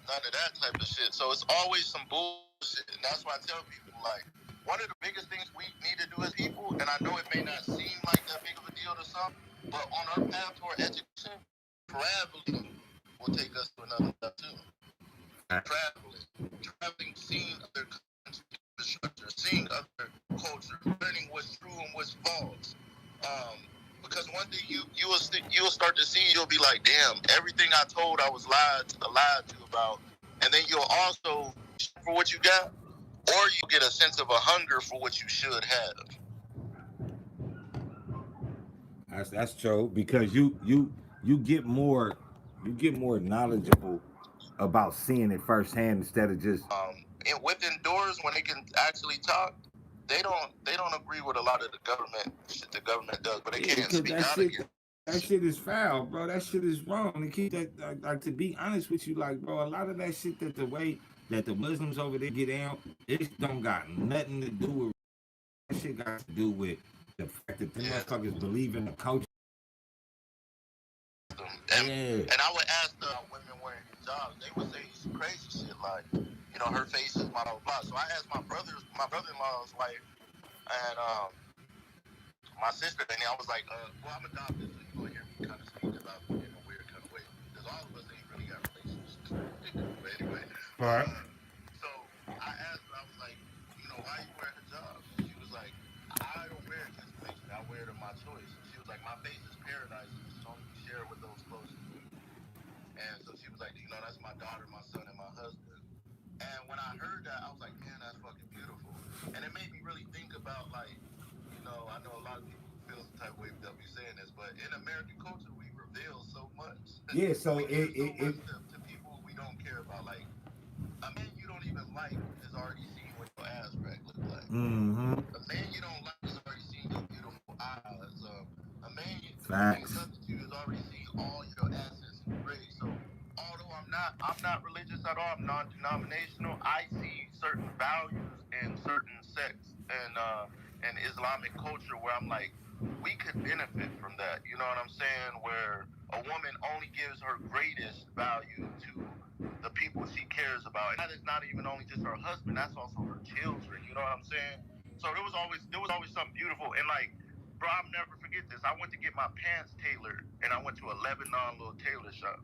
none of that type of shit. So it's always some bullshit, and that's why I tell people like one of the biggest things we need to do as people, and I know it may not seem like that big of a deal to some, but on our path toward education, traveling will take us to another level too. Traveling, seeing other countries, infrastructure, seeing other culture, learning what's true and what's false. Um, because one thing you'll start to see, you'll be like, damn, everything I told I was lied to about, and then you'll also for what you got, or you get a sense of a hunger for what you should have. That's true because you get more knowledgeable about seeing it firsthand instead of just And within doors, when they can actually talk, they don't agree with a lot of the government shit the government does, but they yeah, can't because speak out against that shit is foul, bro. That shit is wrong. To keep that like to be honest with you, like bro, a lot of that shit that the way that the Muslims over there get down, it don't got nothing to do with that shit. Got to do with the fact that them yeah. motherfuckers believe in the culture. Yeah, And I would ask women wearing hijabs, they would say some crazy shit like, her face is blah blah blah. So I asked my brother-in-law's wife, and my sister, and I was like, well, I'm adopted, so you're gonna hear me kind of speak about in a weird kind of way because all of us ain't really got relationships. But anyway, all right. so I asked her, I was like, why you wear hijab? And she was like, I don't wear it to information. I wear it in my choice. She was like, my face is paradise, and it should only be shared with those closest to me. And so she was like, that's my daughter, my son, and my husband. And when I heard that, I was like, man, that's fucking beautiful. And it made me really think about like, I know a lot of people feel some type of way that we saying this, but in American culture, we reveal so much. Yeah, so We give so it much to people we don't care about. Like a man you don't even like has already seen what your ass crack look like. mm-hmm. A man you don't like has already seen your beautiful eyes. The man that ain't Facts. nothing to you has already seen all your assets and grades. So although I'm not religious at all, I'm non-denominational. I see certain values in certain sects and Islamic culture where I'm like, we could benefit from that. You know what I'm saying? Where a woman only gives her greatest value to the people she cares about, and that is not even only just her husband. That's also her children. You know what I'm saying? So there was always something beautiful, and like, bro, I'll never forget this. I went to get my pants tailored, and I went to a Lebanon little tailor shop.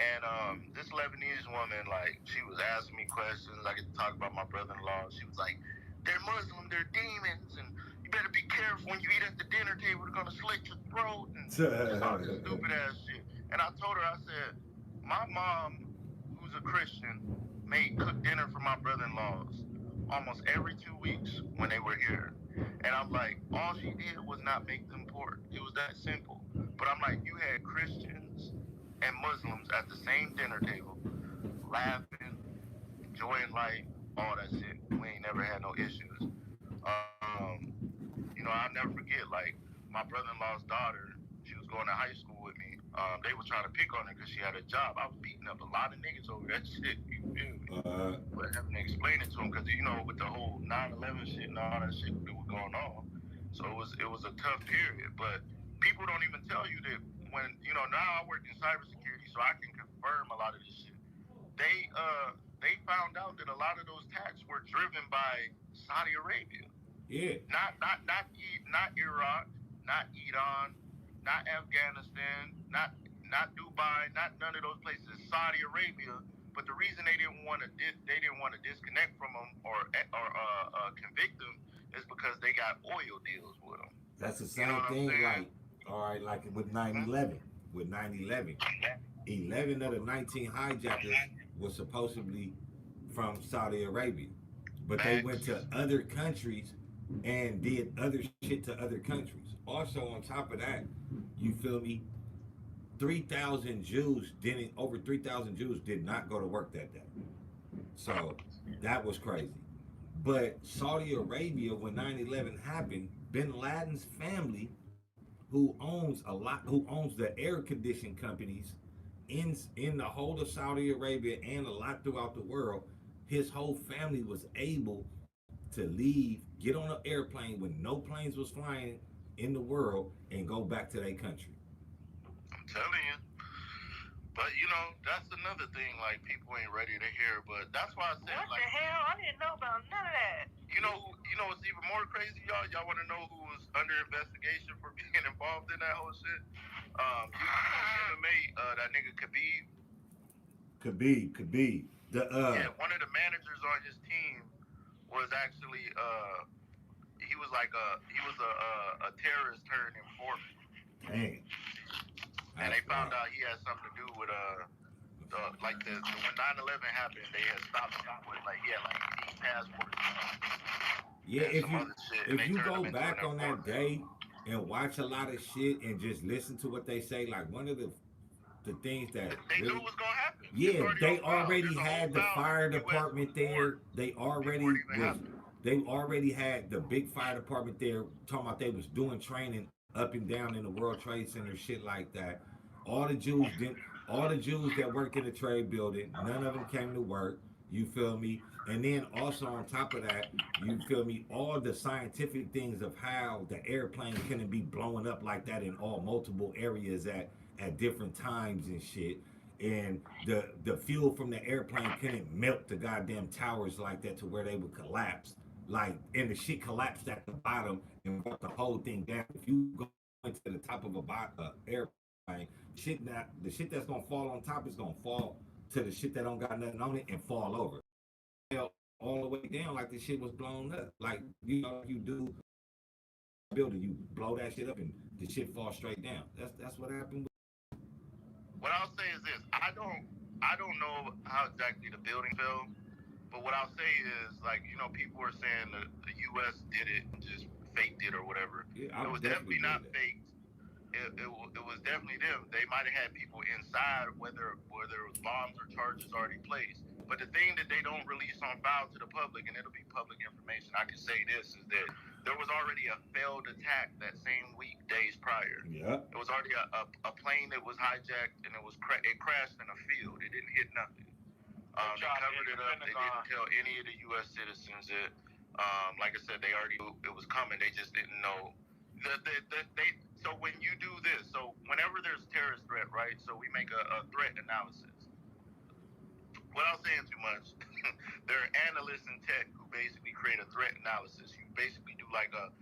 And this Lebanese woman, like, she was asking me questions. I get to talk about my brother-in-law. She was like, "They're Muslim, they're demons, and you better be careful when you eat at the dinner table. They're gonna slit your throat," and just all this stupid ass shit. And I told her, I said, my mom, who's a Christian, made cook dinner for my brother-in-laws almost every 2 weeks when they were here. And I'm like, all she did was not make them pork. It was that simple. But I'm like, you had Christians and Muslims at the same dinner table, laughing, enjoying life, all that shit. We ain't never had no issues. Um, I'll never forget, like, my brother-in-law's daughter, she was going to high school with me. They were trying to pick on her because she had a job. I was beating up a lot of niggas over that shit, you feel me? But having to explain it to them because, with the whole 9/11 shit and all that shit that was going on. So it was a tough period. But people don't even tell you that when, now I work in cybersecurity, so I can confirm a lot of this shit. They found out that a lot of those attacks were driven by Saudi Arabia. Yeah. Not Iraq, not Iran, not Afghanistan, not Dubai, not none of those places. Saudi Arabia. But the reason they didn't want to disconnect from them or convict them is because they got oil deals with them. That's the You know same what I'm thing, saying? like, all right, like with 9/11. Mm-hmm. With 9/11, 11 of the 19 hijackers was supposedly from Saudi Arabia. But they went to Facts. other countries and did other shit to other countries. Also, on top of that, you feel me? 3,000 Jews didn't, over 3,000 Jews did not go to work that day. So that was crazy. But Saudi Arabia, when 9/11 happened, Bin Laden's family, who owns the air conditioning companies in the whole of Saudi Arabia and a lot throughout the world, his whole family was able to leave, get on an airplane when no planes was flying in the world, and go back to their country. I'm telling you. But that's another thing. Like people ain't ready to hear. But that's why I said, What like, the hell? I didn't know about none of that. what's even more crazy, y'all. Y'all want to know who was under investigation for being involved in that whole shit? MMA, that nigga Khabib. Khabib. The Yeah, one of the managers on his team was actually he was a terrorist turned informant, dang. and That's they found wild. out he had something to do with when 9/11 happened, they had stopped him with like he had like 8 passports Yeah, and some other shit, and if they you turned go him into an back on that informant. day and watch a lot of shit and just listen to what they say, like one of the things that They knew really, it was gonna happen. It's yeah, already on they file. already There's a whole had the file that the fire U.S. was department warned there. They before it already even was. happened. They already had the big fire department there talking about they was doing training up and down in the World Trade Center, shit like that. All the Jews didn't. All the Jews that worked in the trade building, none of them came to work. You feel me? And then also on top of that, you feel me? All the scientific things of how the airplane couldn't be blowing up like that in all multiple areas at different times and shit. And the fuel from the airplane couldn't melt the goddamn towers like that to where they would collapse. Like, and the shit collapsed at the bottom and brought the whole thing down. If you go into the top of airplane, the shit that's gonna fall on top is gonna fall to the shit that don't got nothing on it and fall over. Fell all the way down like the shit was blown up. Like like you do building, you blow that shit up and the shit falls straight down. That's what happened. What I'll say is this: I don't know how exactly the building fell, but what I'll say is like people are saying the U.S. did it and just faked it or whatever. Yeah, I It was definitely definitely believe not that. faked. It was definitely them. They might have had people inside, whether it was bombs or charges already placed. But the thing that they don't release on file to the public, and it'll be public information, I can say this is that there was already a failed attack that same week, days prior. Yeah. It was already a plane that was hijacked, and it crashed in a field. It didn't hit nothing. They covered it up. They didn't tell any of the U.S. citizens it. Like I said, they already knew it was coming. They just didn't know. So when you do this, so whenever there's terrorist threat, right? So we make a threat analysis. Without saying too much, there are analysts in tech who basically create a threat analysis. You basically do like a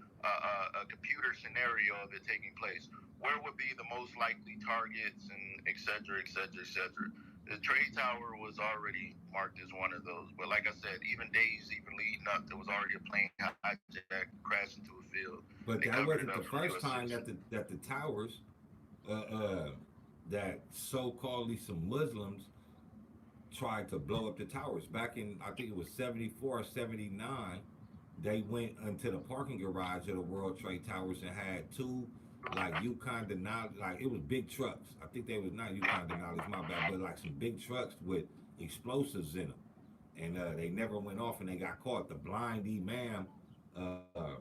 computer scenario of it taking place. Where would be the most likely targets and et cetera, et cetera, et cetera. The trade tower was already marked as one of those. But like I said, even days even leading up, there was already a plane hijacked, crashed into a field. They But covered that it up wasn't from the U.S. first time citizens. that the towers, uh, uh, that so-called some Muslims tried to blow up the towers. Back in, I think it was 74 or 79, they went into the parking garage of the World Trade Towers and had two like Yukon Denali, like it was big trucks. I think they was not Yukon Denali's, my bad, but like some big trucks with explosives in them. And they never went off and they got caught. The blind imam, uh,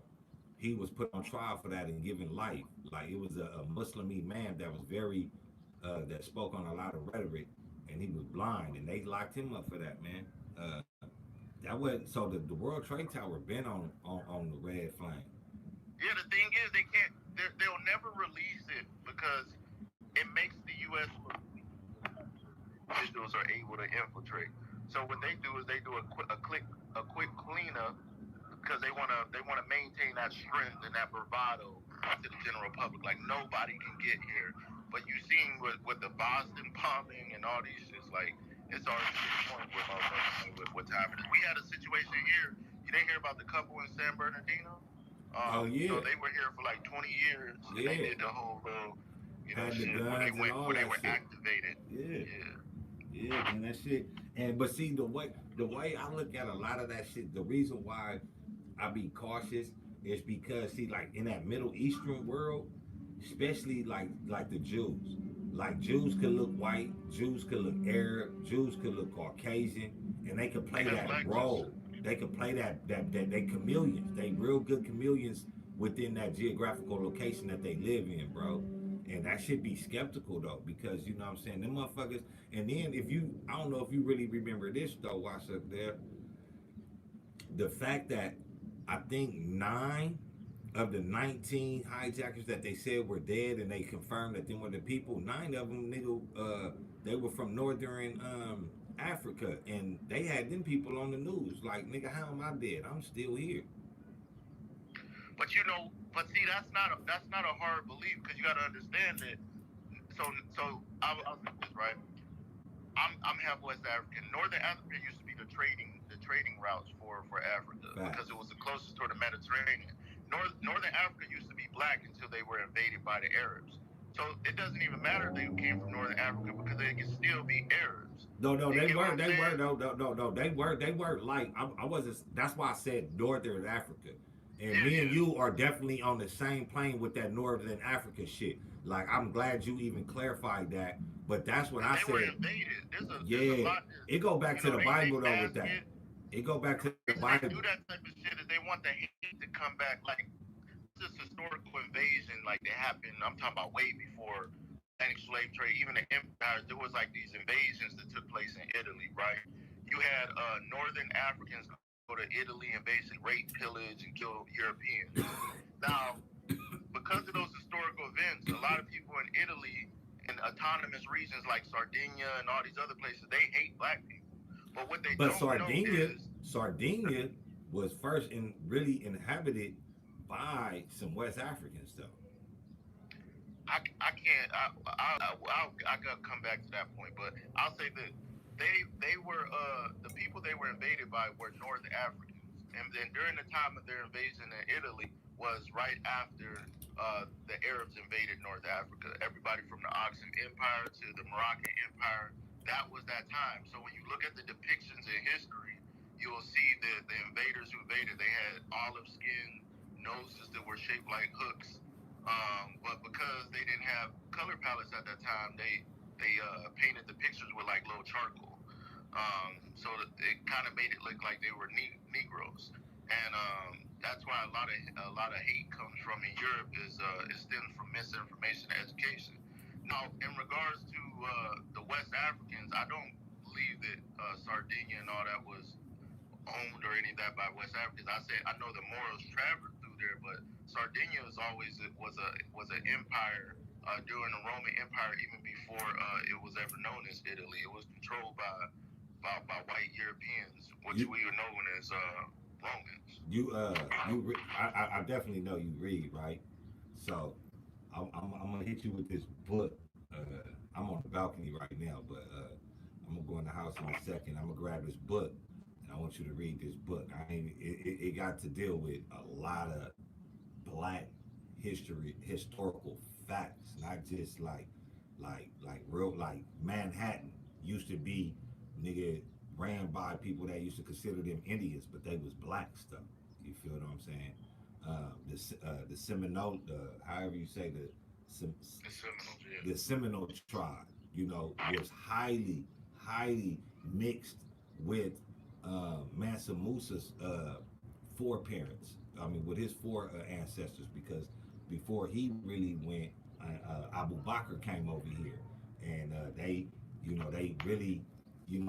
he was put on trial for that and given life. Like it was a Muslim imam that was very, that spoke on a lot of rhetoric, and he was blind, and they locked him up for that, man. That was so the World Trade Tower been on the red flame. Yeah, the thing is, they'll never release it because it makes the U.S. look weak when individuals are able to infiltrate. So what they do is they do a quick cleanup because they want to maintain that strength and that bravado to the general public. Like nobody can get here. But you seen with the Boston bombing and all these shits, like it's already to the point where motherfuckers know what time it is. We had a situation here. You didn't hear about the couple in San Bernardino? Oh yeah, They were here for like 20 years, and they yeah. did the whole little, Had the shit where they guns and went, all where they that were shit. activated. Yeah, Yeah, yeah, man, that shit. And but see the way I look at a lot of that shit, the reason why I be cautious is because see, like in that Middle Eastern world, especially like the Jews. Like Jews could look white, Jews could look Arab, Jews could look Caucasian, and they could play they got that black role. too. They could play that they chameleons. They real good chameleons within that geographical location that they live in, bro. And that should be skeptical though, because you know what I'm saying, them motherfuckers. And then if you, I don't know if you really remember this though, watch up there, the fact that I think 9 of the 19 hijackers that they said were dead, and they confirmed that they were the people. 9 of them, nigga, They were from northern Africa, and they had them people on the news like, nigga, how am I dead? I'm still here. But but see, that's not a hard belief because you got to understand that. So I'll say this right. I'm half West African. Northern Africa used to be the trading routes for Africa because Facts. it was the closest to the Mediterranean. Northern Africa used to be black until they were invaded by the Arabs. So it doesn't even matter if they came from Northern Africa because they can still be Arabs. No, no, You get what I'm they were, saying? no, no, no, no, they were like, I wasn't. That's why I said Northern Africa, and Yeah, me and yeah. you are definitely on the same plane with that Northern Africa shit. Like, I'm glad you even clarified that, but that's what Because I they were said. invaded. There's a Yeah, lot. it go back to the They Bible though with mask that. it. It go back The to the reason they do Bible. that type of shit is they want the hate to come back. Like not just historical invasion like they happened. I'm talking about way before Atlantic slave trade, even the empires. There was like these invasions that took place in Italy, right? You had northern Africans go to Italy and basically rape, pillage, and kill Europeans. Now, because of those historical events, a lot of people in Italy and autonomous regions like Sardinia and all these other places, they hate black people. But what they But don't know is Sardinia was first in really inhabited by some West Africans though. I can't I gotta come back to that point, but I'll say this: they were the people they were invaded by were North Africans, and then during the time of their invasion in Italy was right after the Arabs invaded North Africa. Everybody from the Ottoman Empire to the Moroccan Empire, that was that time. So when you look at the depictions in history, you will see that the invaders who invaded they had olive skin, noses that were shaped like hooks, but because they didn't have color palettes at that time, they painted the pictures with like little charcoal. So that it kind of made it look like they were Negroes, and that's why a lot of hate comes from in Europe is stems from misinformation and education. Now, in regards to the West Africans, I don't believe that Sardinia and all that was owned or any of that by West Africans. I say I know the Moros traveled through there, but Sardinia is always was an empire during the Roman Empire, even before it was ever known as Italy. It was controlled by white Europeans, which You we are known as Romans. I definitely know you read, right? So I'm gonna hit you with this book. Uh, I'm on the balcony right now, but I'm gonna go in the house in a second. I'm gonna grab this book, and I want you to read this book. It got to deal with a lot of black historical facts, not just like real, like Manhattan used to be, nigga, ran by people that used to consider them Indians, but they was black stuff. You feel what I'm saying? The Seminole, however you say The Seminoles, yeah. the Seminole tribe, you know, was highly mixed with Mansa Musa's four parents. I mean, with his four ancestors, because before he really went, Abu Bakr came over here, and they really,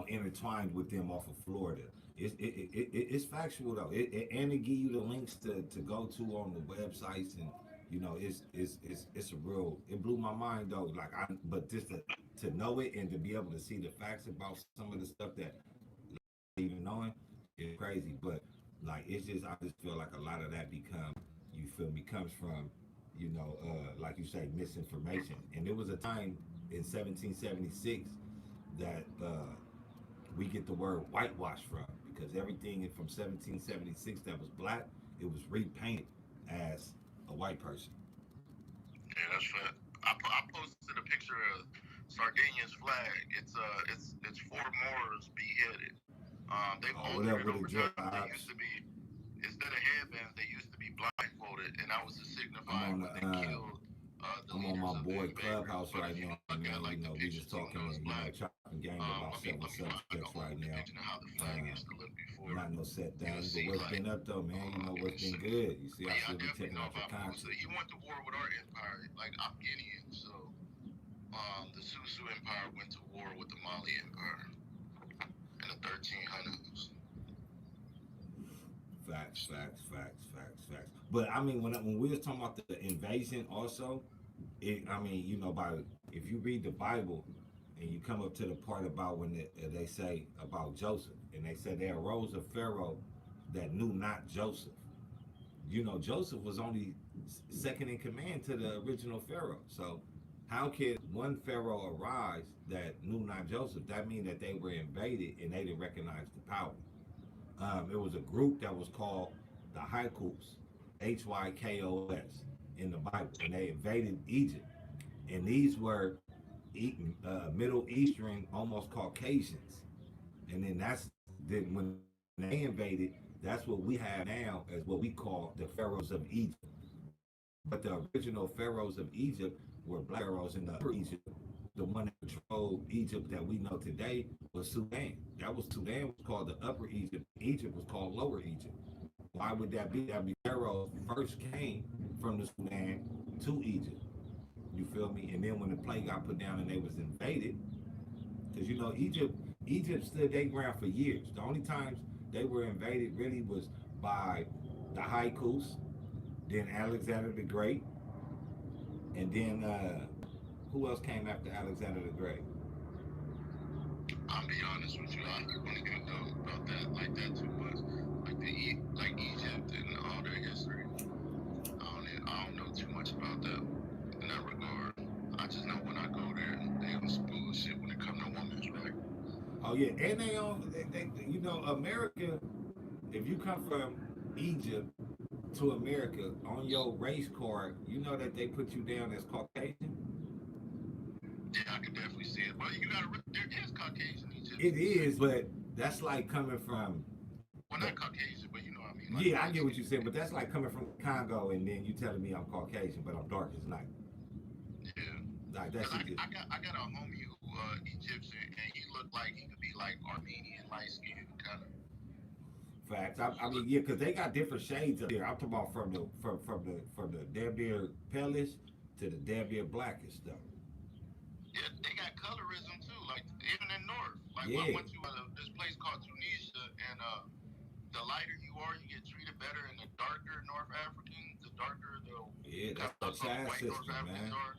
intertwined with them off of Florida. It's factual though, and it give you the links to go to on the websites, and it's a real. It blew my mind though. Like but just to know it and to be able to see the facts about some of the stuff that even knowing is crazy. But like I just feel like a lot of that you feel me, comes from, like you say, misinformation. And there was a time in 1776 that we get the word whitewash from, because everything from 1776 that was black, it was repainted as a white person. Yeah, that's fair. I posted a picture of Sardinia's flag. It's four Moors beheaded. They've Oh, what altered up it with the over time. They jobs? used to be instead of headbands, they used to be blindfolded, and that was to I'm signify on when the they killed the I'm on leaders my of the boy invaders. Clubhouse But if right you now, look at man. like We just depictions, even talking though and it's black, chopping game about several let me find like a subjects whole right now. depiction of how the flag Uh, used to look before. Not no set You'll thing, but see what's like been up though, man? in What's the been center. good. You see, But I yeah, I still be definitely checking know out your about Musa. content. He went to war with our empire. Like I'm Guinean, so the Susu Empire went to war with the Mali Empire in the 1300s. Facts. But I mean, when we was talking about the invasion, also, I mean, by if you read the Bible, and you come up to the part about when they say about Joseph, and they said there arose a Pharaoh that knew not Joseph. You know, Joseph was only second in command to the original Pharaoh. So, how could one Pharaoh arise that knew not Joseph? That means that they were invaded and they didn't recognize the power. It was a group that was called the Hyksos, Hykos, in the Bible, and they invaded Egypt. And these were Middle Eastern, almost Caucasians. And then then when they invaded, that's what we have now as what we call the pharaohs of Egypt. But the original pharaohs of Egypt were black pharaohs in the upper Egypt. The one that controlled Egypt that we know today was Sudan. That was Sudan was called the upper Egypt. Egypt was called lower Egypt. Why would that be? That be pharaohs first came from the Sudan to Egypt. You feel me? And then when the plague got put down and they was invaded, because you know Egypt stood their ground for years. The only times they were invaded really was by the Hyksos, then Alexander the Great, and then who else came after Alexander the Great? I'll be honest with you, I don't even know about that like that too much. Like like Egypt and all their history. I don't know too much about that in that regard. I just know when I go there, they on some bullshit when it comes to women's right. Oh yeah, and you know, America. If you come from Egypt to America on your race card, you know that they put you down as Caucasian. Yeah, I can definitely see it. But you gotta, there is Caucasian It Egyptians too. is, but that's like coming from Well, the not Caucasian, but you know what I mean, like yeah, I light get what you're skinned. saying, but that's like coming from Congo and then you telling me I'm Caucasian, but I'm dark as night. Yeah. Like that Cause shit just I got a homie who Egyptian and he looked like he could be like Armenian light skin kind of. facts. I mean, yeah, because they got different shades up there. I'm talking about from the damn near palish to the damn near blackest stuff. Yeah, they got colorism too. Like even in North, like I Yeah, went to this place called Tunisia, and the lighter you are, you get treated better. And the darker North Africans, the darker the yeah, that's how that some child white North system, Africans man. are,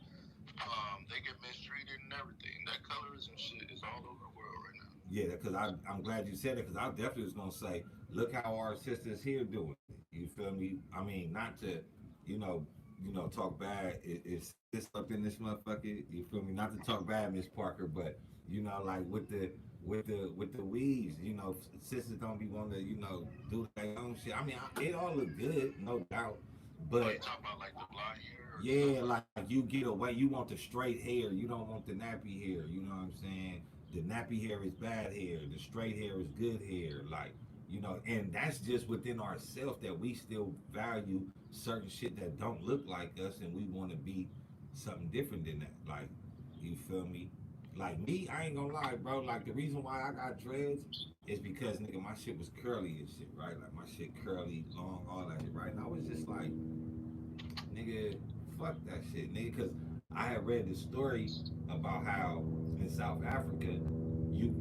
they get mistreated and everything. That colorism shit is all over the world right now. Yeah, because I'm glad you said it because I definitely was gonna say, look how our sisters here doing it. You feel me? I mean, not to, you know, talk bad. It's this up in this motherfucker. You feel me? Not to talk bad, Miss Parker, but you know, like with the weaves, you know, sisters don't be wanting to, do their own shit. I mean, it all look good, no doubt, Oh, you but talk about like the blonde hair or stuff yeah, like like you get away. You want the straight hair. You don't want the nappy hair. You know what I'm saying? The nappy hair is bad hair. The straight hair is good hair. Like, and that's just within ourselves that we still value certain shit that don't look like us and we want to be something different than that. Like, you feel me? Like me, I ain't gonna lie, bro. Like the reason why I got dreads is because nigga, my shit was curly and shit, right? Like my shit curly, long, all that shit, right? And I was just like, nigga, fuck that shit, nigga. Cause I had read the story about how in South Africa,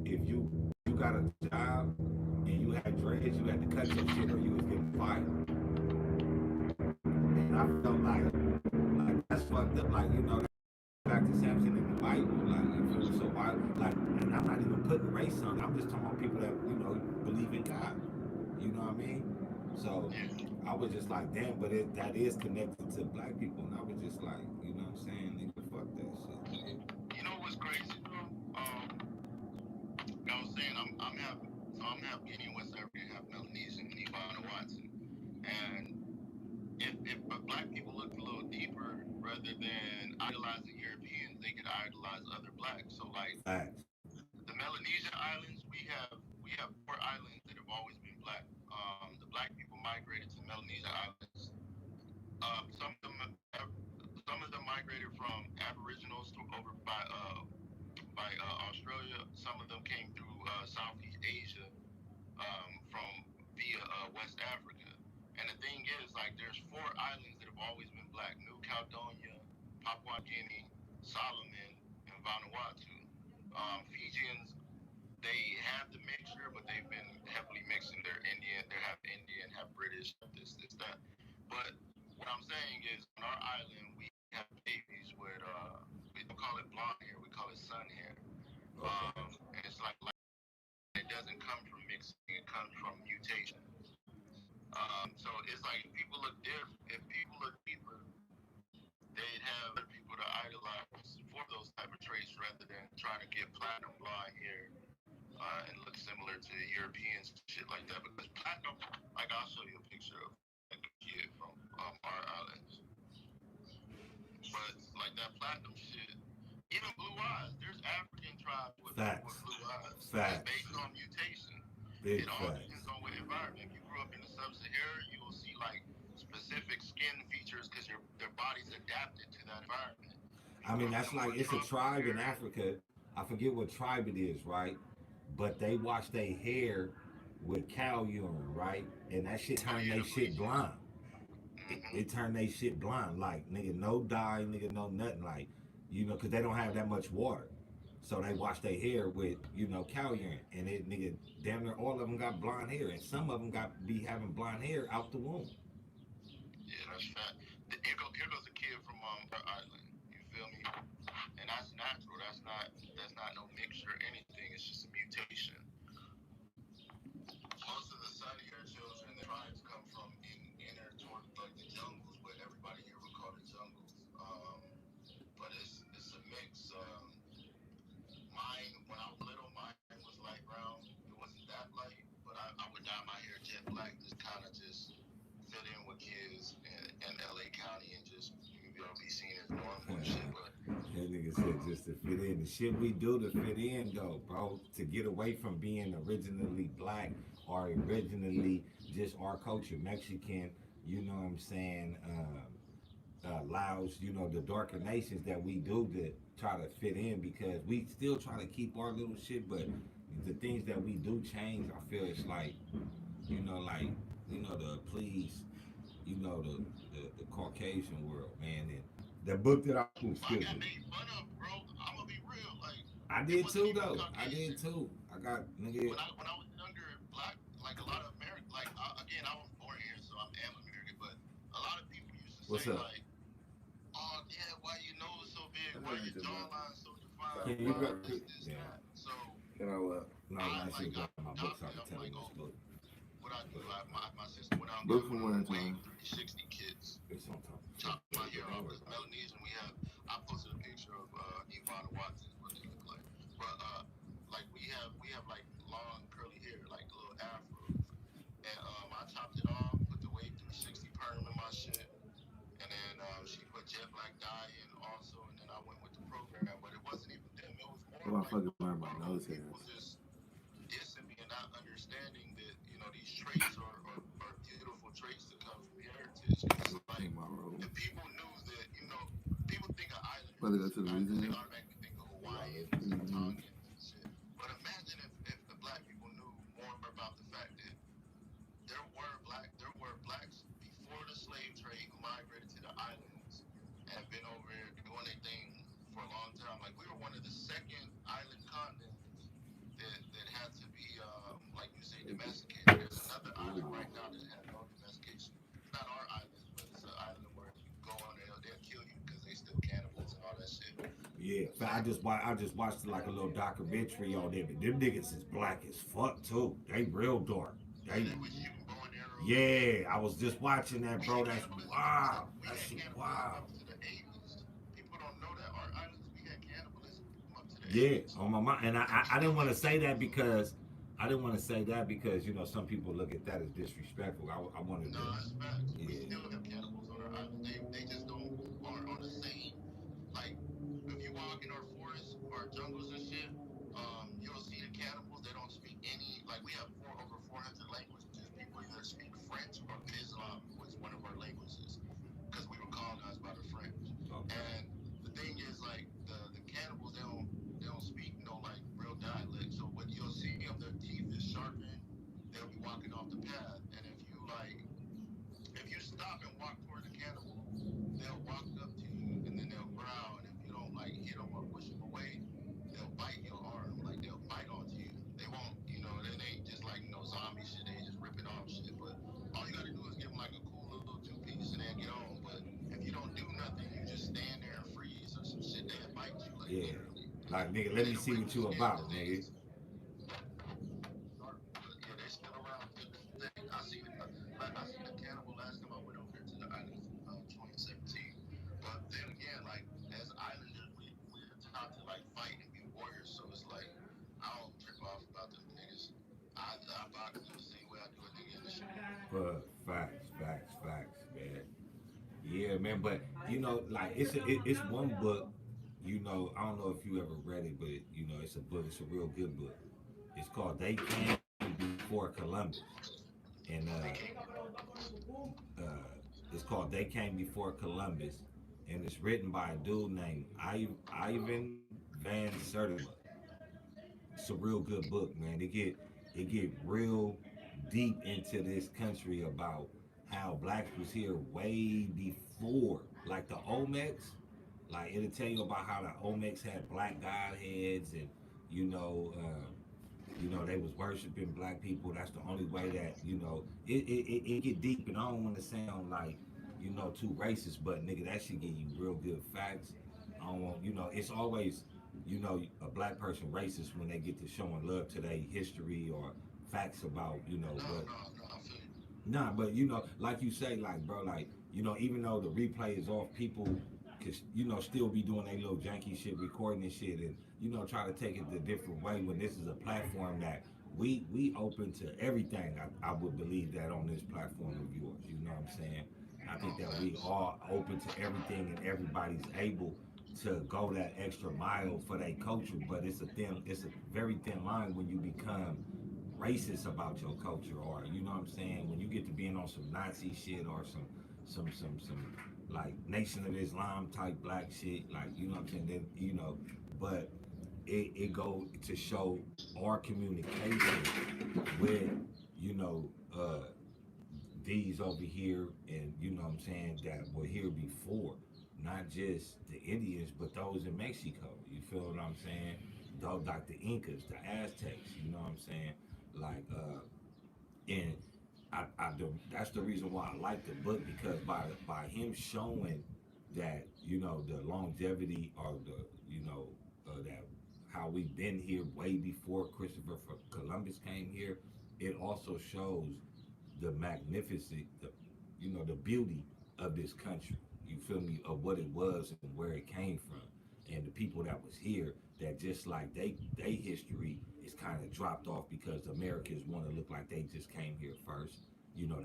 if you got a job and you had dreads, you had to cut your shit or you was getting fired. And I felt like that's fucked up. Like back to Samson in the Bible, like you feel me? So why, like, and I'm not even putting race on it. I'm just talking about people that believe in God. You know what I mean? So that. Yeah. I was just like, damn, but that is connected to black people, and I was just like, you know what I'm saying, nigga, fuck that shit, nigga. You know what's crazy though? I was saying I'm half Guinean, West African, half Melanesian, and Ivana Watson. And if black people looked a little deeper rather than idolizing Europeans, they could idolize other blacks. So like Facts. the Melanesian islands, we have four islands that have always been black. The black people migrated to Melanesian islands. Some of them migrated from Aboriginals to over by Australia. Some of them came through Southeast Asia from via West Africa. And the thing is, like, there's four islands that have always been black: New Caledonia, Papua Guinea, Solomon, and Vanuatu. Fijians, they have the mixture, but they've been heavily mixing. They're Indian, they're half Indian, half British, this, that. But what I'm saying is, on our island, we have babies with we don't call it blonde hair, we call it sun hair. Okay. And it's it doesn't come from mixing; it comes from mutation. So it's like if people look deeper, they'd have other people to idolize for those type of traits rather than trying to get platinum blonde hair and look similar to Europeans and shit like that. Because platinum, like I'll show you a picture of like a kid from our islands, but like that platinum shit, even blue eyes. There's African tribes with people with Facts. blue eyes just Facts. based on mutation. It Big all depends facts. on what environment. If you grew up in the sub-Sahara, you will see like specific skin features because their body's adapted to that environment. If you I grew mean, up in a that's more like it's a tropical tribe in area, Africa. I forget what tribe it is, right? But they wash their hair with cow urine, right? And that shit oh turn yeah, they the shit bleaching. blind. It Mm-hmm. turn they shit blind. Like, nigga, no dye, nigga, no nothing. Like, because they don't have that much water. So they wash their hair with, cow urine. And it, nigga, damn near all of them got blonde hair. And some of them got be having blonde hair out the womb. Yeah, that's fat. Here goes a kid from our island. You feel me? And that's natural. That's not no mixture or anything. It's just a mutation. Most of the sunnier children, the tribes come from inner toward like the jungles, what everybody here would call the jungles. But it's a mix. Mine when I was little, mine was light brown. It wasn't that light, but I would dye my hair jet black, just fit in with kids in LA County and just be seen as normal and shit. But That nigga said just to fit in. The shit we do to fit in, though, bro. To get away from being originally black or originally just our culture, Mexican, you know what I'm saying? Allows, the darker nations that we do to try to fit in because we still try to keep our little shit, but the things that we do change, I feel it's like, like, to please, the Caucasian world, man. And the book that I, ooh, I excuse got me, made fun of, bro. I'm gonna be real. Like I it did wasn't too even though. I Caucasian. did too. I got When nigga. I was younger, black like a lot of American again I was born here, so I am American. But a lot of people used to say What's up? like, oh yeah, why your nose so big? I Why know your you just left. jawline so defined? Can you Why go? this Yeah. that? So You know what? No, I I should grab my book so adopted. I I'm can tell like, him oh, this book. what I do? But My sister went out and got Book one of from them winter Wave time. 360 kits. it's on top. Chopped my hair off Don't because worry about it. Melanesian we have. I posted a picture of Yvonne Watson what they look like, but like we have like long curly hair like little afros, and I chopped it off, put the Wave 360 perm in my shit, and then she put jet black dye in also, and then I went with the program, but it wasn't even them. It was more I'm gonna like fucking quote burn my unquote nose people hairs. just dissing me and not understanding that these traits are beautiful traits that come from heritage. Because it's like Clean my if room. people knew that people think of islanders About to as go to the they museum. automatically think of Hawaiians and Mm-hmm. Tongans and shit. But imagine if the black people knew more about the fact that there were blacks before the slave trade who migrated to the islands and have been over here doing their thing for a long time. Like we were one of the second island continents that had to be like you say domesticated. There's another island right now that has no domestication. It's not our island, but it's an island where you go on there, they'll kill you because they still cannibals and all that shit. Yeah, It's so like I just watched like a little documentary on them. And them niggas is black as fuck too. They real dark. yeah, they They was shooting bow and arrows and shit. Yeah, I was just watching We that, had bro. That's cannibalism wow. we That had shit cannibalism up wow. to the 80s. People don't know that our islands we had cannibalism up to the Yeah, 80s, on my mind. And and we I still didn't had want to say that cannibalism. because some people look at that as disrespectful. I wanted No, to, that's facts. We yeah, still have cannibals on our island. They just don't aren't on the same like if you walk in our forests or jungles and shit, you'll see the cannibals. They don't speak any like we have over 400 languages. People either speak French or Islam was one of our languages because we were colonized by the French. okay. And the thing is like the cannibals they don't speak no like real dialect. So what you'll see them, their teeth is sharpened. They'll be walking off the path, and if you stop and walk towards a cannibal, they'll walk up to you and then they'll growl. And if you don't like hit them or push them away, they'll bite your arm. Like they'll bite onto you. They won't, it ain't just like zombie shit. They just ripping off shit. But all you gotta do is give them like a cool little two piece and then get on. But if you don't do nothing, you just stand there and freeze or some shit. They'll bite you like Yeah. literally. Like, nigga, let They me the see what witness you gave about, the nigga. names. Yeah, they still around to this day. I seen a cannibal last time I went over there to the islands in 2017. But then again, like as islanders, we're taught to like fight and be warriors. So it's like I don't trip off about them niggas. I box them the same way I do a nigga in the street. But facts, man. Yeah, man. But you know, like it's one book. You know, I don't know if you ever read it, but you know, it's a book. It's a real good book. It's called "They Came Before Columbus," and uh, it's called "They Came Before Columbus," and it's written by a dude named Ivan Van Sertima. It's a real good book, man. It get real deep into this country about how blacks was here way before, like the Olmecs. Like it'll tell you about how the Olmecs had black godheads, and you know, they was worshiping black people. That's the only way that it get deep, and I don't want to sound like too racist, but nigga, that should give you real good facts. I don't want it's always a black person racist when they get to showing love to their history or facts about No, what. no, no. I feel you. Nah, but like you say, like bro, like even though the replay is off, people could still be doing their little janky shit, recording and shit, and try to take it the different way when this is a platform that we open to everything. I would believe that on this platform of yours, you know what I'm saying? I No think that we facts. are open to everything and everybody's able to go that extra mile for their culture, but it's a very thin line when you become racist about your culture, or what I'm saying, when you get to being on some Nazi shit or some like Nation of Islam type black shit, like what I'm saying, then but it go to show our communication with you know uh these over here, and what I'm saying, that were here before, not just the Indians, but those in Mexico. You feel what I'm saying? Those like the Incas, the Aztecs. You know what I'm saying? Like, and that's the reason why I like the book, because by him showing that the longevity, or the that how we've been here way before Christopher Columbus came here. It also shows the magnificent, the beauty of this country. You feel me? Of what it was and where it came from, and the people that was here. That just like they history is kind of dropped off because Americans want to look like they just came here first.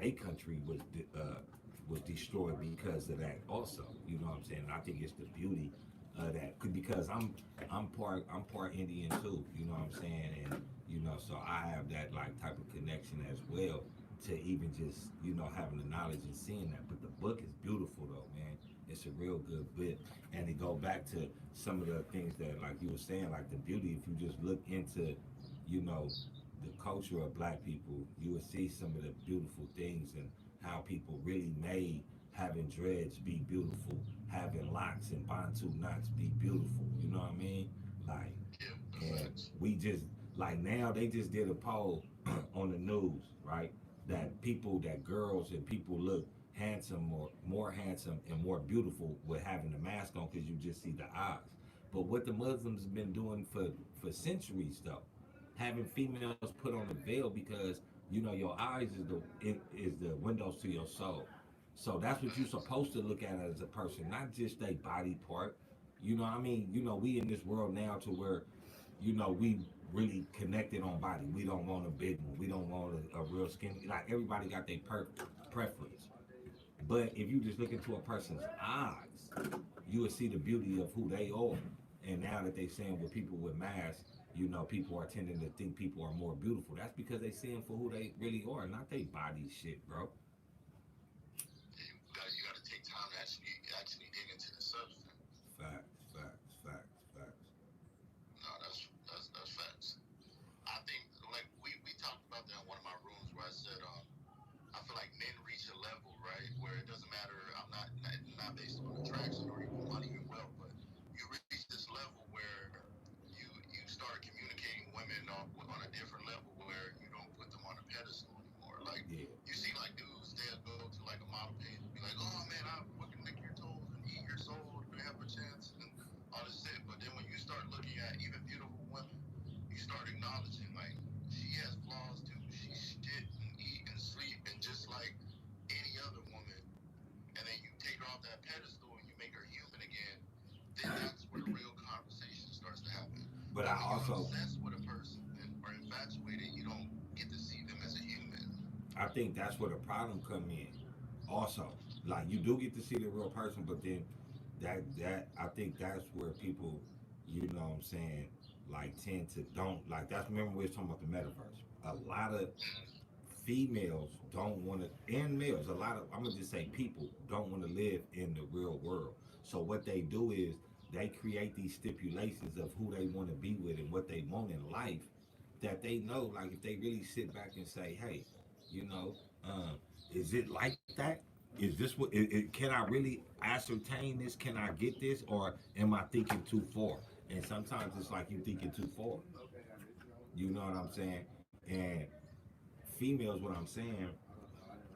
Their country was destroyed because of that. Also, you know what I'm saying? I think it's the beauty of that, because I'm part Indian too. You know what I'm saying? And so I have that like type of connection as well, to even just having the knowledge and seeing that. But the book is beautiful though, man. It's a real good book, and it go back to some of the things that, like you were saying, like the beauty. If you just look into, you know, the culture of black people, you will see some of the beautiful things, and how people really made having dreads be beautiful, having locks and bantu knots be beautiful. You know what I mean? Like, Yeah, the and facts. we just like, now they just did a poll on the news, right? That girls and people look handsome, or more handsome and more beautiful with having the mask on, because you just see the eyes. But what the Muslims have been doing for centuries though, having females put on a veil, because your eyes is the windows to your soul. So that's what you're Facts. supposed to look at as a person, not just a body part. What I mean? We in this world now to where we really connected on body. We don't want a big one. We don't want a real skinny. Like, everybody got their preference. But if you just look into a person's eyes, you will see the beauty of who they are. And now that they saying with people with masks, people are tending to think people are more beautiful. That's because they see them for who they really are, not they body shit, bro. You gotta take time to actually dig into the substance. Facts. No, that's facts. I think like we talked about that in one of my rooms where I said I feel like men reach a level, right, where it doesn't matter. I'm not based on attraction or even money or wealth, but you reach this level where you start communicating women on a different level, where you don't put them on a pedestal anymore. Like Yeah. you see like dudes I think that's where the problem come in. Also, like you do get to see the real person, but then that I think that's where people, you know what I'm saying, like tend to don't like. That's remember we was talking about the metaverse. A lot of females don't want to, and males. A lot of I'm gonna just say people don't want to live in the real world. So what they do is they create these stipulations of who they want to be with and what they want in life that they know, like if they really sit back and say, hey, you know, um, is it like that? Is this what? Can I really ascertain this? Can I get this, or am I thinking too far? And sometimes it's like you thinking too far. You know what I'm saying? And females, what I'm saying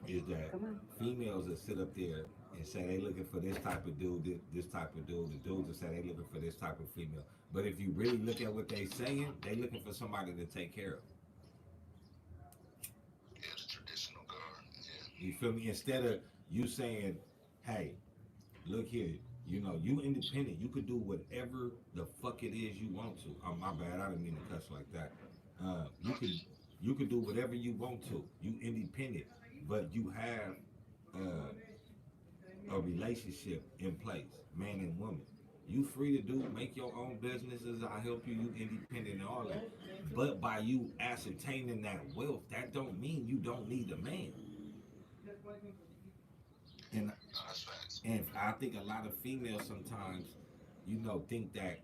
is that females that sit up there and say they looking for this type of dude, this type of dude. The dudes that say they looking for this type of female. But if you really look at what they saying, they looking for somebody to take care of. Yeah, the traditional guard. Yeah. You feel me? Instead of you saying, "Hey, look here, you know, you independent. You could do whatever the fuck it is you want to." Oh, my bad. I didn't mean to cuss like that. No, You could do whatever you want to. You independent, but you have a relationship in place, man and woman. You free to do make your own businesses. I help you. You independent and all that. But by you ascertaining that wealth, that don't mean you don't need a man. And no, that's facts. and I think a lot of females sometimes, you know, think that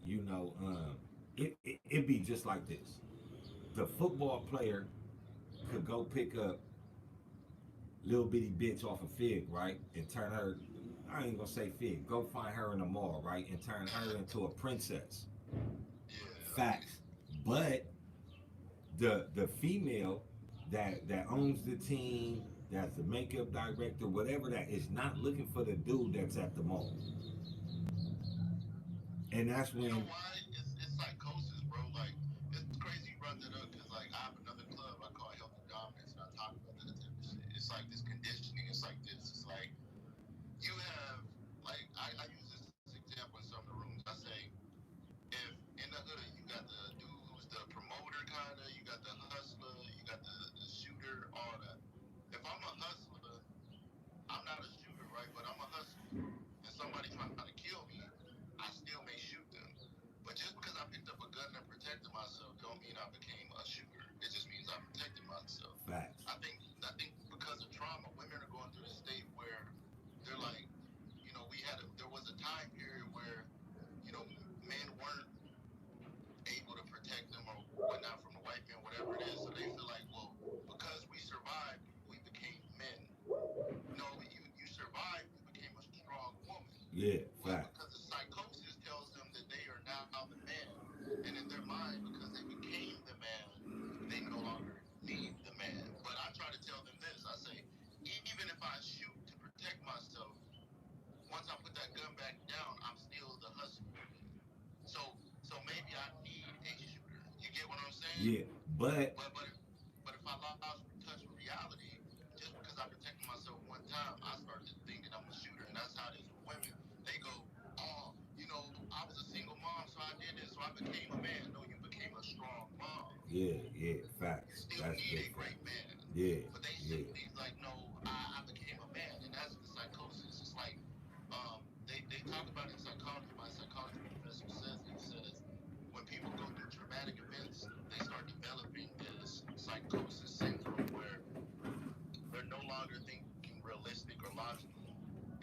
you know it be just like this. The football player could go pick up little bitty bitch off a fig, right, and turn her. I ain't gonna say fig. Go find her in the mall, right, and turn her into a princess. Yeah, Facts. But the female that owns the team, that's the makeup director, whatever that is, not looking for the dude that's at the mall. And that's you know when, why? It's psychosis, bro. Like it's crazy you brought that up because like I have another club I call Healthy Dominance and I talk about that type of shit. It's like this conditioning. It's like this. It's like you have like I use this example in some of the rooms. I say if in the hood you got the dude who's the promoter kinda, you got the hustler, you got the shooter, all that. If I'm a hustler, I'm not a shooter, right? But I'm a hustler. And somebody trying to kill me, I still may shoot them. But just because I picked up a gun and protected myself don't mean I became a shooter. It just means I protected myself. facts. I think because of trauma, women are going through this state where they're like, you know, there was a time period where, you know, men weren't able to protect them or whatnot from the white man, whatever it is. So they feel like, well, because we survived, we became men. No, you survived, you became a strong woman. Yeah, But because facts. the psychosis tells them that they are now the man, and in their mind, because they became the man, they no longer need the man. But I try to tell them this. I say, even if I shoot to protect myself, once I put that gun back down, I'm still the hustler. So maybe I need a shooter. You get what I'm saying? Yeah, but But if I lost touch with reality, just because I protected myself one time, I started thinking I'm a shooter, and that's how it is with women. They go, oh, you know, I was a single mom, so I did this, so I became a man. No, you became a strong mom. yeah, yeah, You facts. still That's need a big great facts. man. Yeah, But they say yeah, things like, no, I became a man. And that's the psychosis. It's like, they talk about in psychology, my psychology professor says, he says, when people go through traumatic events, they start developing this psychosis syndrome where they're no longer thinking realistic or logical.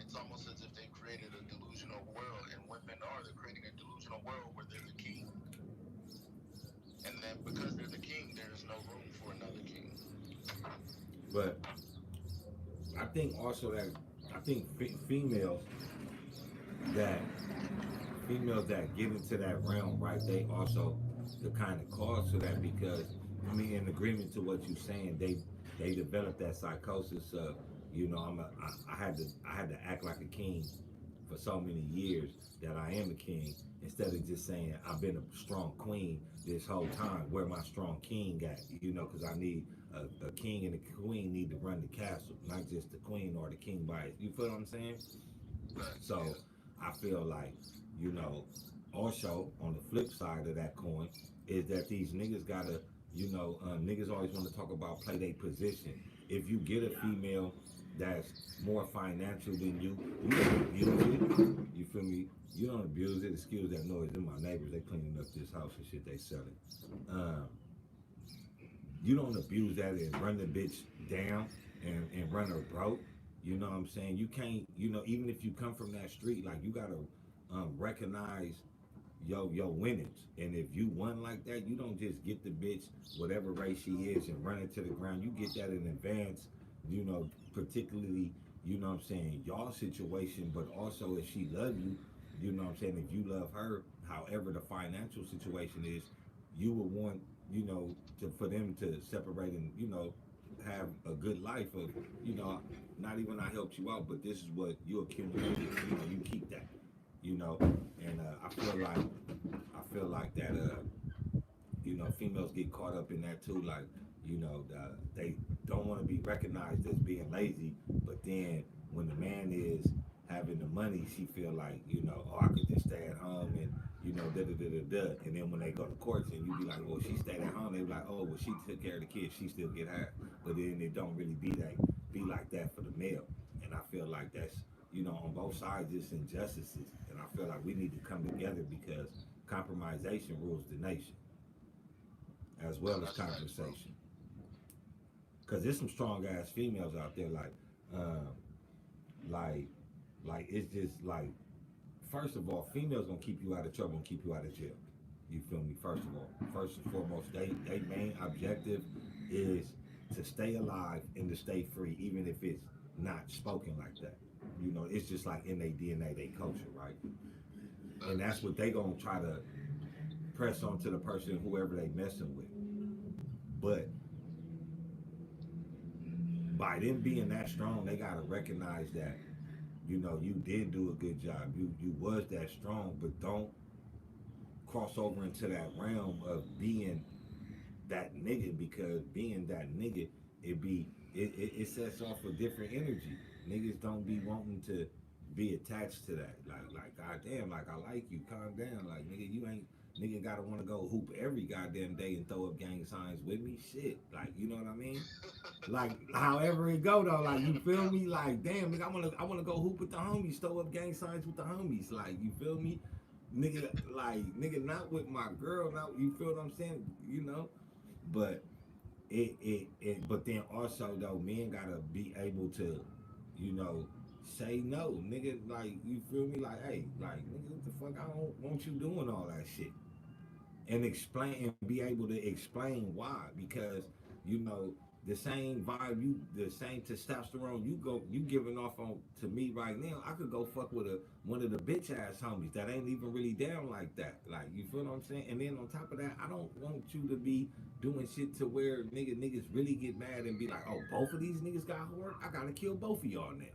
It's almost as if they've created a delusional world, and women are. They're creating a delusional world where they're the king. And then because they're the king, there is no room for another king. but I think also that I think that females that get into that realm, right? They also the kind of cause to that because I mean, in agreement to what you're saying, they develop that psychosis of you know I had to act like a king for so many years that I am a king instead of just saying I've been a strong queen this whole time. Where my strong king at? You know, because I need a king and a queen need to run the castle, not just the queen or the king by it. You feel what I'm saying? Facts, So yeah. I feel like, you know, also on the flip side of that coin is that these niggas gotta Niggas always want to talk about play their position. If you get a female that's more financial than you don't abuse it. You feel me? You don't abuse it. Excuse that noise. They're my neighbors. They cleaning up this house and shit they selling. Um, you don't abuse that and run the bitch down and run her broke. You know what I'm saying? You can't, even if you come from that street, like you gotta recognize your winnings. And if you won like that, you don't just get the bitch whatever race she is and run it to the ground. You get that in advance, particularly, what I'm saying, y'all situation, but also if she love you, what I'm saying, if you love her, however the financial situation is, you would want, for them to separate and, have a good life of, you know, not even I helped you out, but this is what you accumulated, you keep that, and I feel like that females get caught up in that too, like, they don't want to be recognized as being lazy, but then when the man is having the money, she feel like, oh, I could just stay at home and, da da da da da. And then when they go to courts and you be like, well, she stayed at home, they be like, oh, well, she took care of the kids, she still get half. But then it don't really be like that for the male. And I feel like that's, on both sides, it's injustices. And I feel like we need to come together because compromisation rules the nation as No, well as that's facts, bro. conversation. Because there's some strong ass females out there, um, like, it's just like, first of all, females gonna keep you out of trouble and keep you out of jail. You feel me? First of all, first and foremost, they main objective is to stay alive and to stay free, even if it's not spoken like that. It's just like in their DNA, their culture, right? And that's Facts. what they gonna try to press onto the person, whoever they messing with. But by them being that strong, they gotta recognize that you did do a good job. You was that strong, but don't cross over into that realm of being that nigga, because being that nigga, it sets off a different energy. Niggas don't be wanting to be attached to that. Like goddamn, like I like you, calm down. Like nigga, you ain't nigga gotta wanna go hoop every goddamn day and throw up gang signs with me. Shit. Like, you know what I mean? Like however it go though, like you feel me? Like damn nigga, I wanna go hoop with the homies, throw up gang signs with the homies. Like you feel me? Nigga, like nigga, not with my girl, not you feel what I'm saying, but but then also though, men gotta be able to, you know, say no, nigga. Like you feel me? Like hey, like nigga, what the fuck? I don't want you doing all that shit, and explain and be able to explain why, because the same vibe, the same testosterone you giving off on to me right now, I could go fuck with one of the bitch ass homies that ain't even really down like that. Like you feel what I'm saying? And then on top of that, I don't want you to be doing shit to where niggas really get mad and be like, oh, both of these niggas got work, I gotta kill both of y'all now.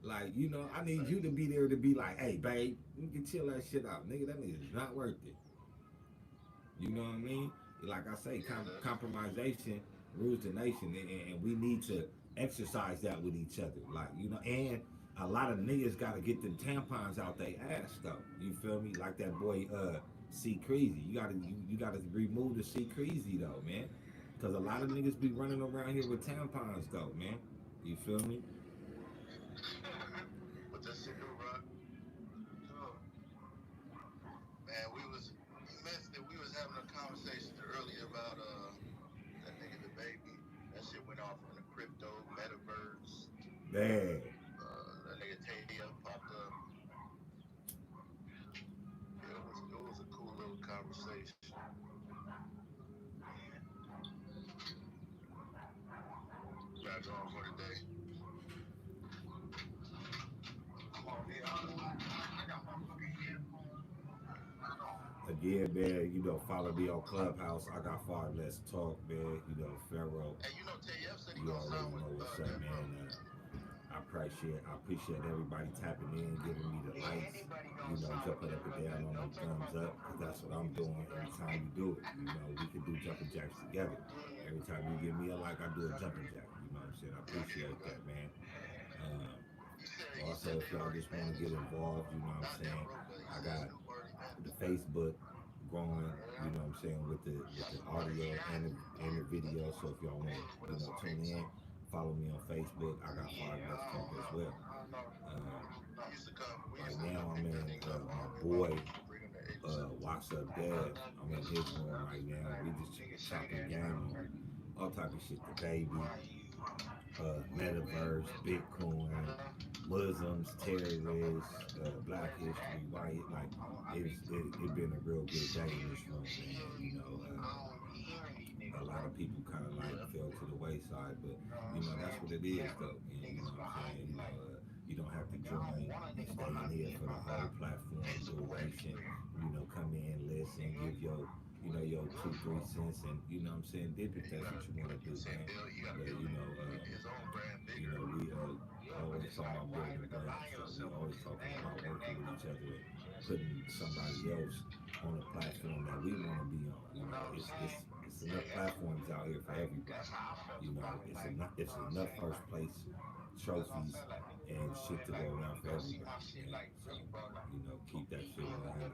Like, I need you to Facts. be there to be like, hey, babe, you can chill that shit out. Nigga, that nigga is not worth it. You know what I mean? Like I say, Yeah, that's true. compromisation rules the nation, and we need to exercise that with each other. Like and a lot of niggas got to get them tampons out their ass though. You feel me? Like that boy C Crazy. You gotta remove the C Crazy though, man. Cause a lot of niggas be running around here with tampons though, man. You feel me? What that shit do, bro? Oh, man, you mentioned that we was having a conversation earlier about that nigga the baby. That shit went off on the crypto metaverse. Man, That nigga Taya popped up. It was a cool little conversation. Got going for the day. I'm on here. I got motherfucking headphones on. again, man. Follow me on Clubhouse. Igot5Let's Talk, man. Pharaoh. Hey, you know TF said he You gonna already sign with know what's up, Death Row. man. I appreciate everybody tapping in, giving me the Yeah, likes, anybody gonna sign with jumping Death up and Row. down on them Don't talk thumbs about up, Death Row because no that's what more. I'm You Mr. doing every time President. you do it. We can do jumping jacks together. Every time you give me a like, I do a jumping jack. You know what I'm saying? I Yeah, I hear you, appreciate bro. that, man. Um, You said Also, if you y'all already just want met to get Snoop. involved, Not Death Row, but you I said got Snoop already met the Snoop. Facebook growing, you know what I'm saying, with the audio and the video. So if y'all want to, tune in, follow me on Facebook. I got Five Let's Talk as well. Um, right now I'm in my boy What's Up Dev. I'm in his room right now. We just chopping game on all type of shit. The baby, metaverse, Bitcoin, Muslims, terrorists, Black History, white. Like it been a real good day in this room, man. A lot of people kind of like fell to the wayside, but that's what it is, though. And you know what I'm saying. You don't have to join and stay in here for the whole platform duration. Come in, listen, give your 2 3 cents, and what I'm saying, dip if that's what you want to do, man. But we always talking about building brands, so we always talking about working with each other and putting somebody else on a platform that we want to be on. It's enough platforms out here for everybody. It's enough first place trophies and shit to go around for everybody, man. So keep that shit 100.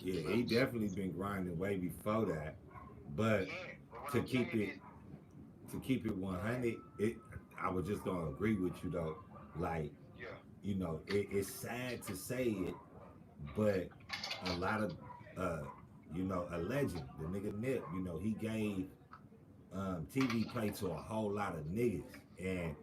Yeah, he definitely been grinding way before that, but to keep it to keep it 100, I was just gonna agree with you though. Like, it's sad to say it, but a lot of uh, a legend, the nigga Nip, he gave TV play to a whole lot of niggas, and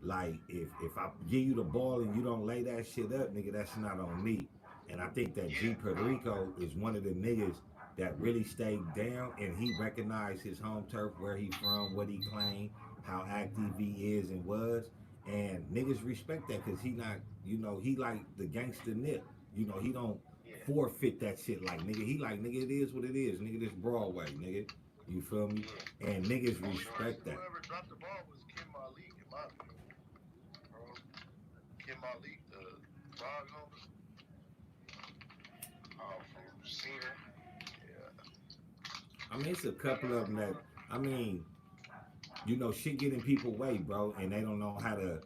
like if I give you the ball and you don't lay that shit up, nigga, that's not on me. And I think that G Puerto Rico is one of the niggas that really stayed down and he recognized his home turf, where he from, what he claimed, how active he is and was. And niggas respect that because he not, he like the gangster Nip. He don't forfeit that shit like nigga. He like nigga, it is what it is, nigga. This Broadway, nigga. You feel me? And niggas respect that. Whoever dropped the ball was Kim Malik, in my opinion. Kim Malik, the frog homie. I mean, it's a couple of them that, I mean, shit get in people's way, bro, and they don't know how to,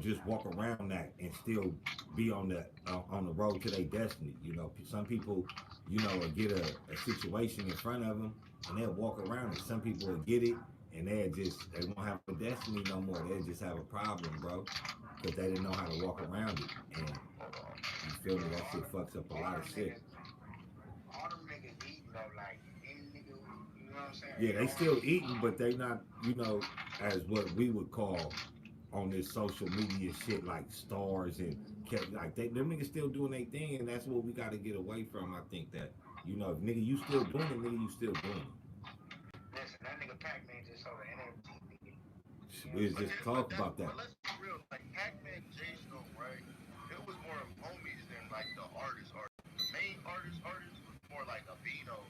just walk around that and still be on the road to their destiny. Some people, will get a situation in front of them and they'll walk around it. Some people will get it and they won't have a destiny no more. They'll just have a problem, bro, because they didn't know how to walk around it. And you feel me? That shit fucks up a lot of shit. Yeah, they still eating, but they not, as what we would call on this social media shit like stars and like them niggas still doing their thing, and that's what we got to get away from. I think that if nigga you still doing it, nigga you still doing it. We was just talk about that. But let's be real, like Pac-Man, J Stone, right? It was more of homies than like the artist. The main artist was more like a Beano.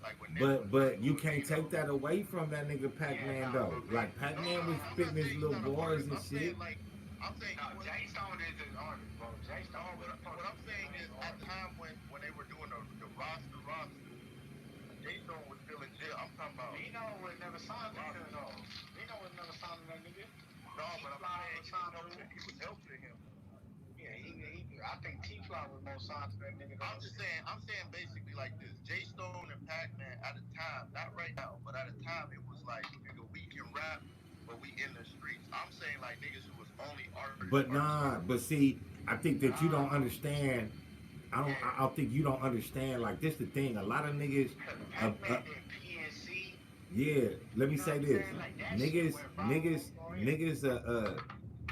Like when but you can't take that away from that nigga Pac-Man though. Like Pac-Man was spitting his little bars and shit. I'm saying J Stone is an artist, bro. J Stone. What I'm saying is at the time when they were doing the roster, J Stone was feeling jail. I'm talking about. Beano was never signed to him though. Beano was never signed to that nigga. No, but I'm saying he was helping him. I think T-Fly was more signed to that nigga. I'm saying basically like this. J Stone and Pac-Man at a time, not right now, but at a time it was like, nigga, we can rap, but we in the streets. I'm saying like niggas who was only artists. But see, I think that you don't understand. I don't think you don't understand. Like this, the thing. A lot of niggas. Yeah, let me say this. Niggas.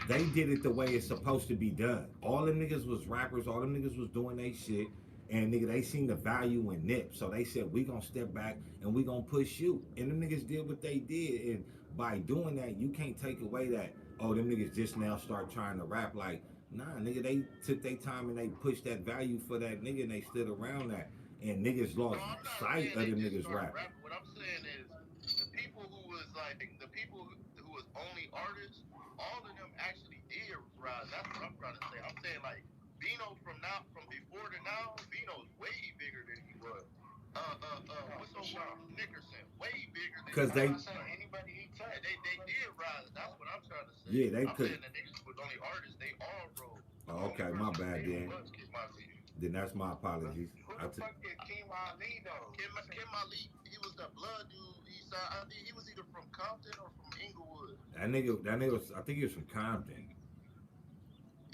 They did it the way it's supposed to be done. All them niggas was rappers. All them niggas was doing they shit. And nigga, they seen the value in Nip. So they said, we gonna step back and we gonna push you. And them niggas did what they did. And by doing that, you can't take away that, oh, them niggas just now start trying to rap. Like, Nah, nigga, they took their time and they pushed that value for that nigga and they stood around that. And niggas No, lost I'm not sight saying of they them just niggas started rapping. rapping. What I'm saying is the people who was like the people who was only artists, all of them actually did rise. That's what I'm trying to say. I'm saying like Vino from before to now, Vino's way bigger than he was. What's old boy Nickerson? Way bigger than Cause he was. they, Anybody he touched. They did rise. That's what I'm trying to say. yeah, they I'm saying could. the niggas was only artists. They all rose. The Oh, only okay, my person who bad didn't then. was Kid Mali. Then that's my apologies. Who the fuck is Kim Ali though? Kim Ali, he was the blood dude. I think he was either from Compton or from Inglewood. That nigga was, I think he was from Compton.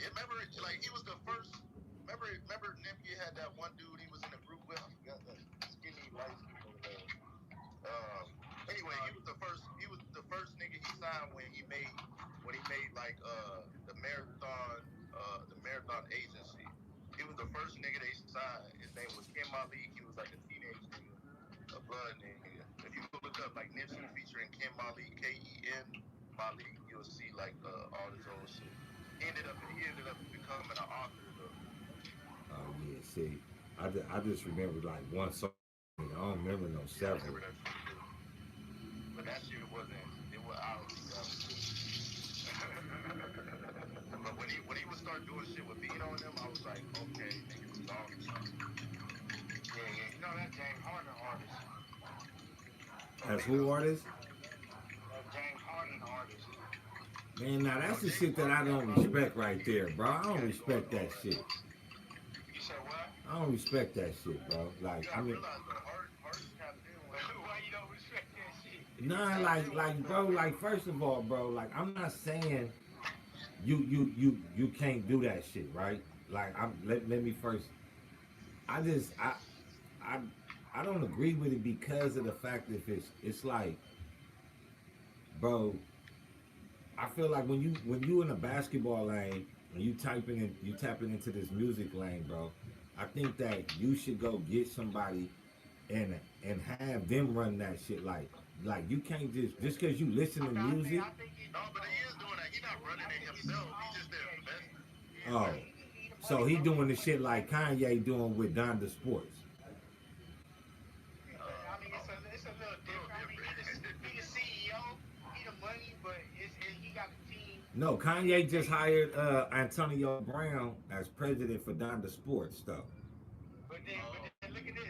Yeah, remember, like he was the first. Remember, Nipsey had that one dude he was in a group with. I forgot that skinny light skin over there. Um. Anyway, he was the first. He was the first nigga he signed when he made like the marathon agency. He was the first nigga they signed. His name was Kim Ali. He was like a teenage nigga, a blood nigga. If you go look up like Nipsey featuring Kim Mali, Ken Mali, you'll see like all this old shit. He ended up becoming an author though. Oh yeah, see, I just remember like one song. I don't remember no Yeah, I several. remember that shit too. But that shit wasn't. It was. I don't think that was good. But when he would start doing shit with Bean on them, I was like, okay, niggas is on to something. Yeah, yeah. You know that James Harden artist. As who artist? That James Harden artist. Man, now No, that's the James shit that I Harden got don't about respect 4 right there, years. bro. I He don't got it going respect on that right shit. now. You said what? I don't respect that shit, bro. Like, You I gotta mean, realize though, Harden tapped in with why you don't respect that shit? He nah, tapped in with bro, like, first of all, bro, like, I'm not saying you can't do that shit, right? Like, let me first. I just, I, I don't agree with it because of the fact that it's like, bro, I feel like when you in a basketball lane and you tapping into this music lane, bro. I think that you should go get somebody and have them run that shit. Like you can't just because you listen to music. no, but he is doing that. He's not running it himself. He's just the investor. Oh, so he doing the shit like Kanye doing with Donda Sports. I mean, it's a little different. I mean, he the CEO, he the money, but he got the team. No, Kanye just hired Antonio Brown as president for Donda Sports, though. But then look at this.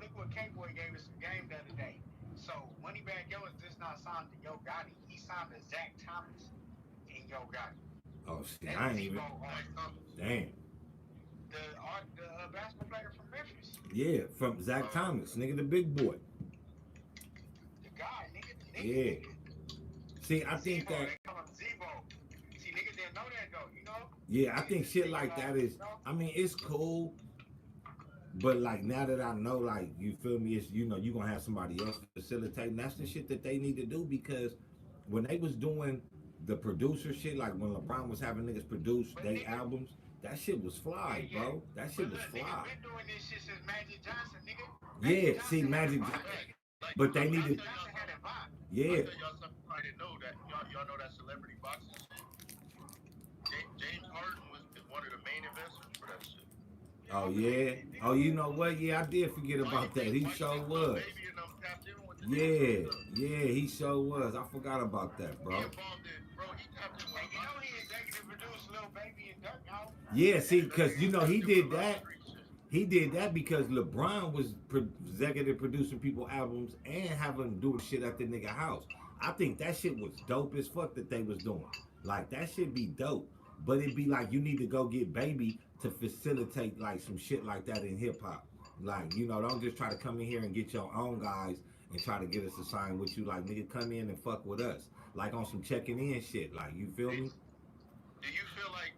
Look what K-Boy gave us some game the other day. So Moneybag Yo is just not signed to Yo Gotti. He signed to Zach Thomas and Yo Gotti. Oh shit, That's I ain't even. Zebo Thomas. Damn. The basketball player from Memphis. Yeah, from Zach Thomas, nigga, the big boy. The guy, nigga, the nigga. Yeah. See, I think Zebo, that. they call him Zebo. See, niggas didn't know that though, you know? Yeah, I think shit like that is. I mean, it's cool, but like now that I know, like you feel me, it's you gonna have somebody else facilitating. That's the shit that they need to do because when they was doing the producer shit, like when LeBron was having niggas produce they albums, that shit was fly, bro. That shit was fly. Niggas been doing this shit since Magic Johnson, nigga. Yeah, see, Magic, but they needed. Johnson had a vibe. Yeah. I'll tell y'all something I didn't know that y'all know that celebrity boxing shit. James Harden is one of the main investors for that shit. Oh yeah. Oh, you know what? Yeah, I did forget about that. He sure was. Yeah, yeah, he sure was. I forgot about that, bro. He tapped in with. And you know he executive produced Lil Baby and Duck Out. Yeah, see, because he did that. He did that because LeBron was executive producing people albums and having them do shit at the nigga house. I think that shit was dope as fuck that they was doing. Like that shit be dope. But it'd be like you need to go get Baby to facilitate like some shit like that in hip hop. Like, don't just try to come in here and get your own guys and try to get us to sign with you. Like, nigga, come in and fuck with us. Like on some checking in shit. Like, you feel me? Do you feel like,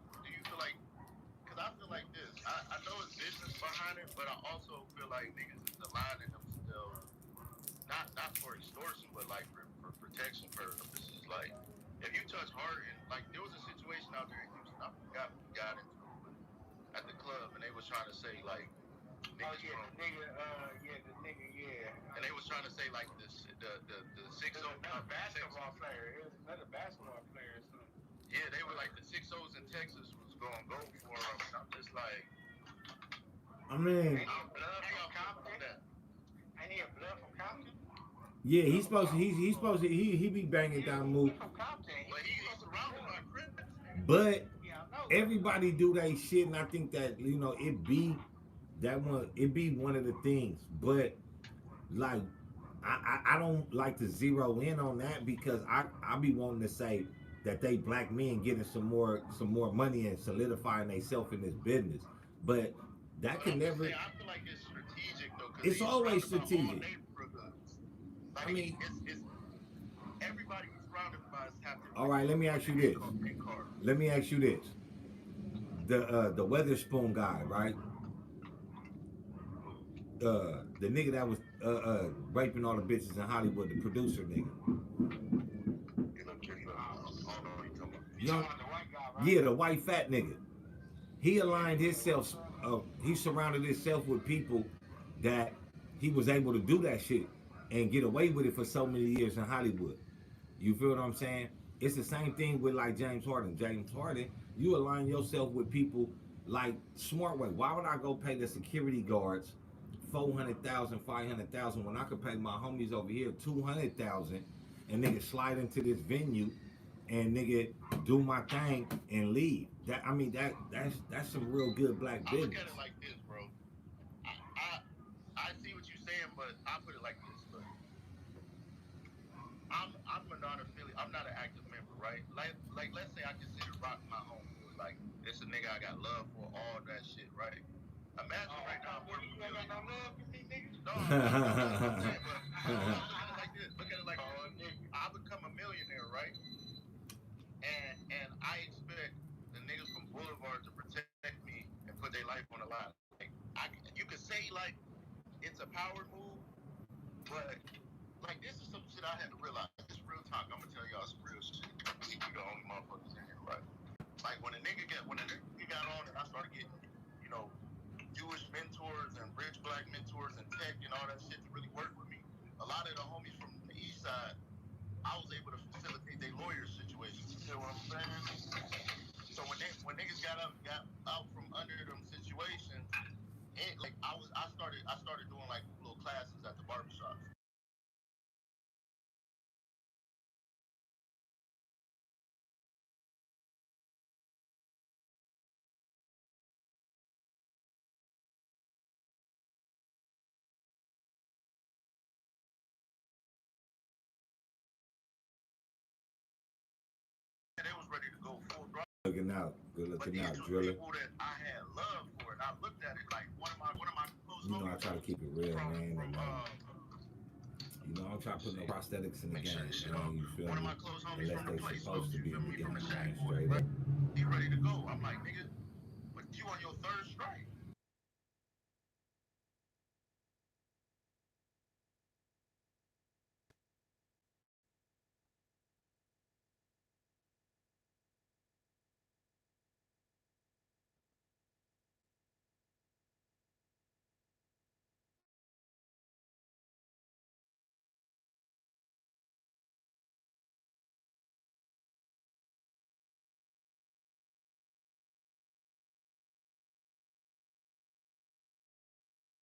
because I feel like this. I know it's business behind it, but I also feel like niggas is aligning themselves, not for extortion, but like for protection purposes. Like, if you touch Harden, like there was a situation out there in Houston, I forgot who got into it, but at the club, and they was trying to say like, niggas the nigga, yeah. And they was trying to say like the 6 basketball player. It was another basketball player or something. Yeah, they were like the 6 in Texas was gonna go for him. And I'm just like, I mean, ain't no blood from Compton. Ain't he a blood from Compton? yeah, he's supposed to he be banging down move. He's from Compton. But he's surrounded by criminals. But Yeah, I know. everybody do that shit, and I think that it be that one. It be one of the things, but like I don't like to zero in on that because I be wanting to say that they black men getting some more money and solidifying themselves in this business, but that can never. Saying, I feel like it's strategic though, because It's always strategic. Like I mean, it's everybody he's surrounded by have to. All right, let me ask you this. Let me ask you this. The Weatherspoon guy, right? The nigga that was raping all the bitches in Hollywood, the producer nigga. You know, yeah, the white fat nigga. He aligned himself. He surrounded himself with people that he was able to do that shit and get away with it for so many years in Hollywood. You feel what I'm saying? It's the same thing with like James Harden. James Harden, you align yourself with people like Smart Way. Why would I go pay the security guards 400,000, 500,000 when I could pay my homies over here 200,000 and nigga slide into this venue and nigga do my thing and leave? That's some real good black business. I look at it like this, bro. I see what you're saying, but I put it like this. Look, I'm a non-affiliate. I'm not an active member, right? Like let's say I consider Rock my homeboy. Like it's a nigga I got love for, all that shit, right? Imagine right now, boy, you ain't got no love for me, nigga. No, I'm saying, but look at it like this. Look at it like this. I become a millionaire, right? And I expect the niggas from Boulevard to protect me and put their life on the line. Like you could say like it's a power move, but like this is some shit I had to realize. It's real talk. I'm gonna tell y'all some real shit. We the only motherfuckers in here, right? Like when a nigga got on and I started getting, you know, Jewish mentors and rich black mentors and tech and all that shit to really work with me. A lot of the homies from the east side, I was able to facilitate their lawyer situations. You know what I'm saying? So when niggas got out from under them situations, like I started doing like little classes at the barbershop. They was ready to go full throttle. Looking out, good looking out, driller. People that I had love for, and I looked at it like one of my close. You know I try to keep it real, man. And, I'm trying to put no prosthetics in the game, man. You feel me? Unless they supposed to be in the game, man. Straight up. He ready to go. I'm like, nigga.